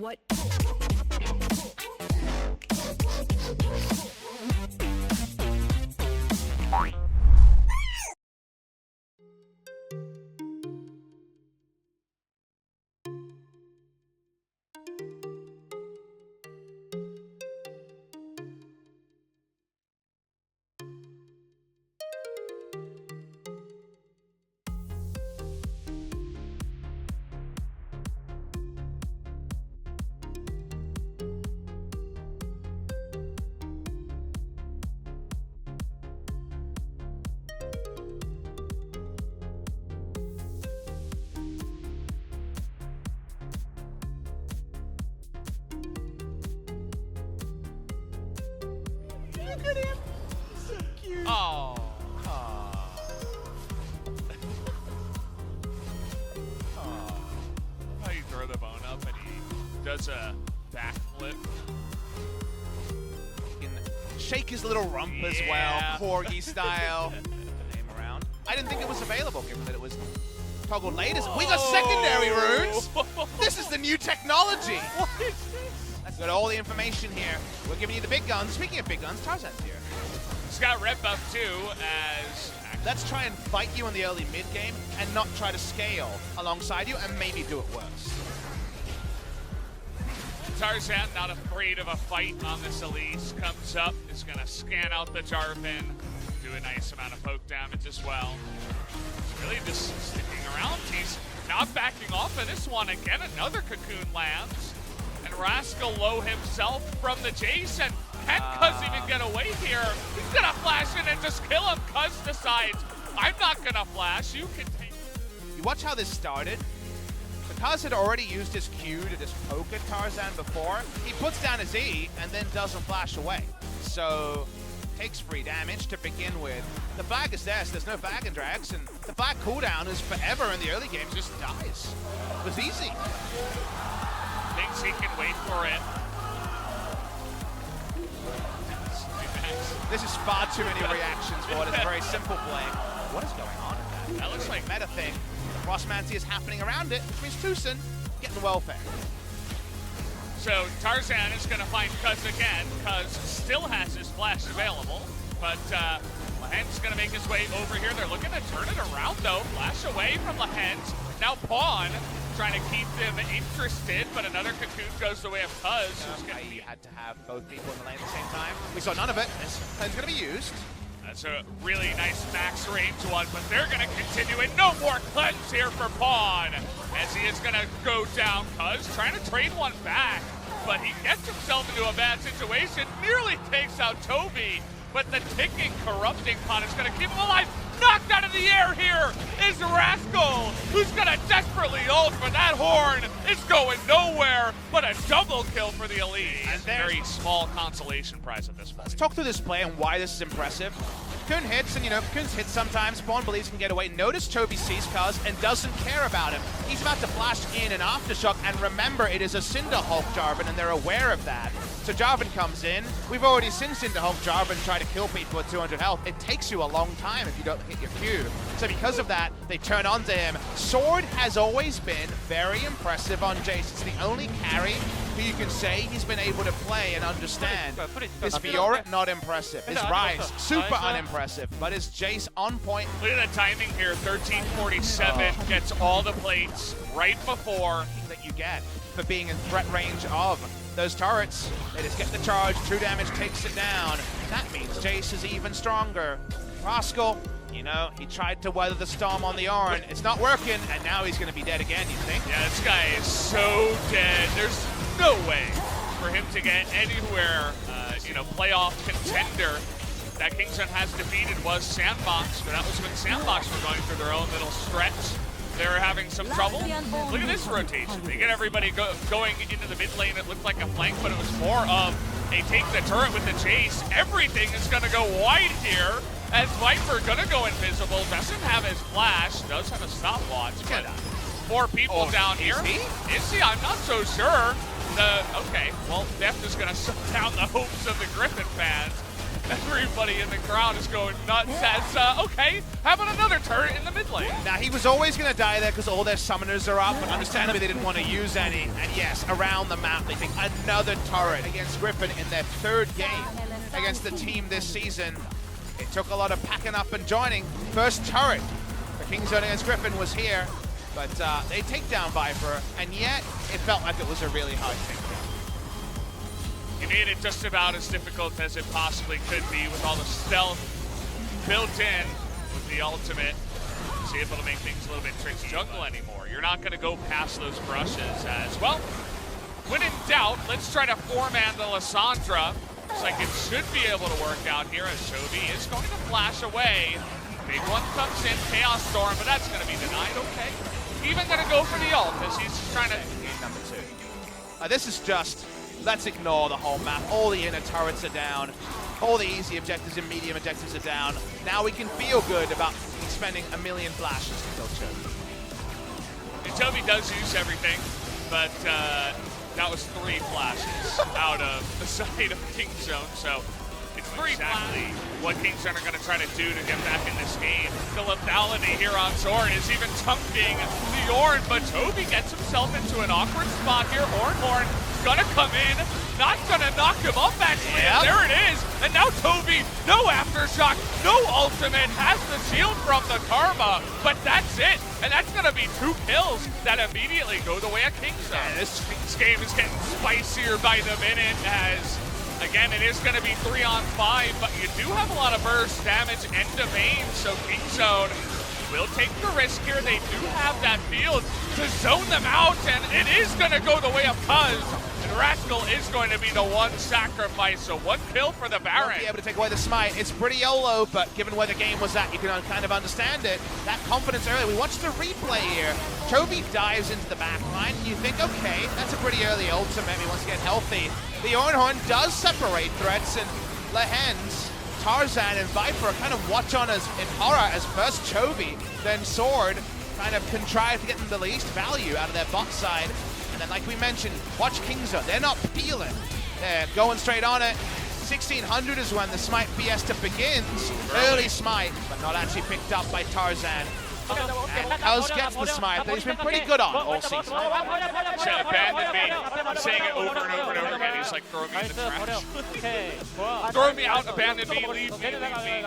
What? Look at him. So cute. Oh. How you throw the bone up and he does a backflip. He can shake his little rump as well, corgi style. Name around. I didn't think it was available, given that it was toggled latest. We got secondary runes. This is the new technology. What is this? That's got all the information here. We're giving you the big guns. Speaking of big guns, Tarzan's here. He's got red buff too, as Let's try and fight you in the early mid game and not try to scale alongside you and maybe do it worse. Tarzan, not afraid of a fight on this Elise, comes up, is going to scan out the Jarvan, do a nice amount of poke damage as well. He's really just sticking around. He's not backing off of this one. Again, another cocoon lands. And Rascal low himself from the Jace, and can Cuz even get away here? He's going to flash in and just kill him. Cuz decides, I'm not going to flash. You can take... You watch how this started. Because had already used his Q to just poke at Tarzan before, he puts down his E and then doesn't flash away. So, takes free damage to begin with. The flag is there, so there's no flag and drags, and the flag cooldown is forever in the early game, just dies. It was easy. Thinks he can wait for it. This is far too many reactions for it. It's a very simple play. What is going on in that? That looks like meta thing. Frostmancy is happening around it, which means Tucson getting the welfare. So Tarzan is going to find Cuz again. Cuz still has his flash available, but Lahen's going to make his way over here. They're looking to turn it around though. Flash away from Lahen's. Now PawN trying to keep them interested, but another cocoon goes the way of Cuz. He had to have both people in the lane at the same time. We saw none of it. This lane's going to be used. That's a really nice max range one, but they're going to continue it. No more cleanse here for PawN, as he is going to go down. Cuz trying to trade one back, but he gets himself into a bad situation. Nearly takes out Toby, but the ticking, corrupting con is going to keep him alive. Knocked out of the air here is Rascal, who's going to desperately ult, but that horn is going nowhere. But a double kill for the Elite. And very small consolation prize at this point. Let's talk through this play and why this is impressive. Cocoon hits, and Cocoon's hit sometimes. PawN believes he can get away. Notice Toby sees Cuz and doesn't care about him. He's about to flash in an Aftershock, and remember, it is a Cinderhulk Jarvan, and they're aware of that. So Jarvan comes in. We've already seen Cinderhulk Jarvan try to kill people at 200 health. It takes you a long time if you don't hit your Q. So because of that, they turn onto him. Sword has always been very impressive on Jace. It's the only carry who you can say he's been able to play and understand. His Fiora, not impressive. His Rise, super unimpressive. But his Jace on point. Look at the timing here. 1347 gets all the plates right before. That you get for being in threat range of those turrets. They just get the charge, true damage takes it down. That means Jace is even stronger. Rascal, he tried to weather the storm on the Ornn. It's not working, and now he's going to be dead again, you think? Yeah, this guy is so dead. There's no way for him to get anywhere, playoff contender. That Kingston has defeated was Sandbox, but that was when Sandbox were going through their own little stretch. They were having some trouble. Look at this rotation. They get everybody going into the mid lane. It looked like a flank, but it was more of a take the turret with the chase. Everything is going to go wide here as Viper going to go invisible. Doesn't have his flash. Does have a stopwatch, but 4 people down here. Is he? I'm not so sure. Okay, well, Deft is going to shut down the hopes of the Griffin fans. Everybody in the crowd is going nuts as, okay, how about another turret in the mid lane? Now, he was always going to die there because all their summoners are up, but understandably they didn't want to use any. And yes, around the map, they think another turret against Griffin in their third game against the team this season. It took a lot of packing up and joining. First turret for Kingzone against Griffin was here, but they take down Viper, and yet it felt like it was a really hard takedown. You made it just about as difficult as it possibly could be with all the stealth built in with the ultimate. See if it'll make things a little bit tricky jungle anymore. You're not going to go past those brushes as well. When in doubt, let's try to four-man the Lissandra. Looks like it should be able to work out here as Chovy is going to flash away. Big one comes in, Chaos Storm, but that's going to be denied. Okay. Even going to go for the ult as he's just trying to... Number 2. This is just... Let's ignore the whole map. All the inner turrets are down. All the easy objectives and medium objectives are down. Now we can feel good about spending a million flashes to kill Chovy. And Chovy does use everything, but that was 3 flashes out of the side of Kingzone, so it's exactly what Kingzone are going to try to do to get back in this game. The lethality here on Zorn is even chunking the Ornn, but Chovy gets himself into an awkward spot here. Ornn gonna come in, not gonna knock him up actually, and there it is. And now Chovy, no aftershock, no ultimate, has the shield from the Karma, but that's it. And that's gonna be 2 kills that immediately go the way of Kingzone. Yeah, this game is getting spicier by the minute as, again, it is gonna be 3-on-5, but you do have a lot of burst damage and domain, so Kingzone will take the risk here. They do have that field to zone them out, and it is gonna go the way of Cuz. And Rascal is going to be the one sacrifice, so 1 kill for the Baron. Won't be able to take away the smite. It's pretty YOLO, but given where the game was at, you can kind of understand it. That confidence early. We watched the replay here. Chovy dives into the back line, and you think, okay, that's a pretty early ultimate. He wants to get healthy. The Ornn does separate threats, and Lehens, Tarzan, and Viper kind of watch on as in horror as first Chovy, then Sword kind of contrive to get them the least value out of their bot side. And then, like we mentioned, watch Kingzone. They're not peeling. They're going straight on it. 1600 is when the smite fiesta begins. Early smite, but not actually picked up by Tarzan. And Cuz gets the smite that he's been pretty good on all season. Abandon me. I'm saying it over and over and over again. He's like, throw me in the trash. Throw me out, abandon me, leave me, leave me.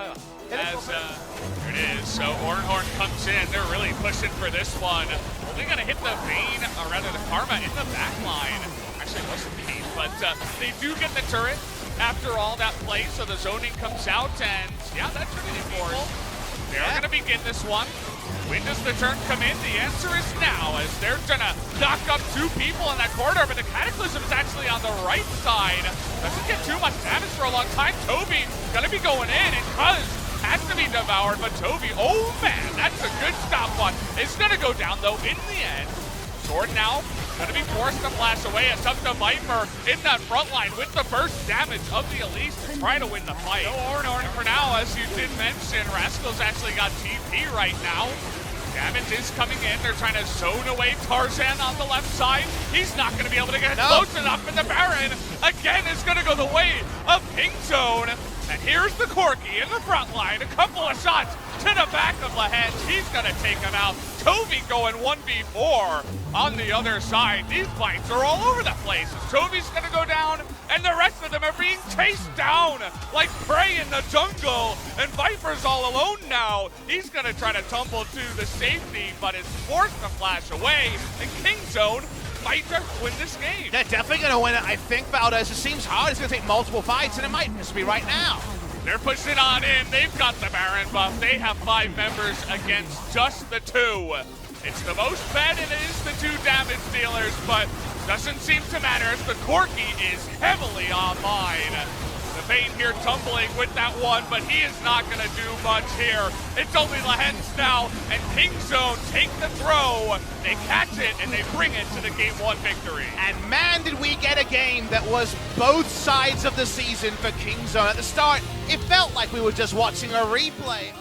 As, here it is. So Ornn comes in. They're really pushing for this one. Only going to hit the Vayne, or rather the Karma, in the back line. Actually, it wasn't Vayne, but they do get the turret after all that play, so the zoning comes out, and yeah, that's really important. They're going to begin this one. When does the turn come in? The answer is now, as they're going to knock up 2 people in that corner, but the Cataclysm is actually on the right side. Doesn't get too much damage for a long time. Chovy going to be going in, and Cuz has to be devoured, but Chovy, oh man, that's a good stop one. It's going to go down, though, in the end. Sword now going to be forced to flash away. It's up to Viper in that front line with the burst damage of the Elise to try to win the fight. No Ornn for now, as you did mention. Rascal's actually got TP right now. Damage is coming in. They're trying to zone away Tarzan on the left side. He's not going to be able to get close enough, and the Baron, again, is going to go the way of Kingzone. And here's the Corki in the front line. A couple of shots to the back of Lehens. He's going to take him out. Chovy going 1v4 on the other side. These fights are all over the place. Chovy's going to go down, and the rest of them are being chased down like prey in the jungle. And Viper's all alone now. He's going to try to tumble to the safety, but is forced to flash away. And Kingzone might just win this game. They're definitely going to win it, I think, BEAUZ. It seems hard. It's going to take multiple fights, and it might just be right now. They're pushing on in. They've got the Baron buff. They have 5 members against just the 2. It's the most fed, and it is the 2 damage dealers, but doesn't seem to matter as the Corki is heavily online. The Vayne here tumbling with that one, but he is not going to do much here. It's only Lehens now, and Kingzone take the throw. They catch it, and they bring it to the Game 1 victory. And man, did we get a game that was both sides of the season for Kingzone. At the start, it felt like we were just watching a replay.